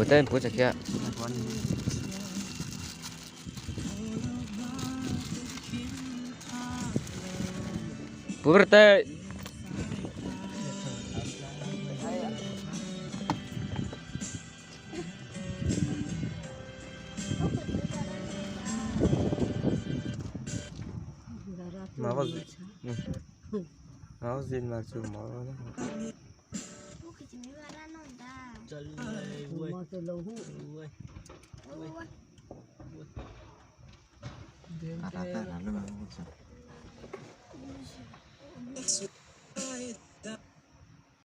tên của chặt kia bữa tên nó xin mà chịu mỏ nó Ada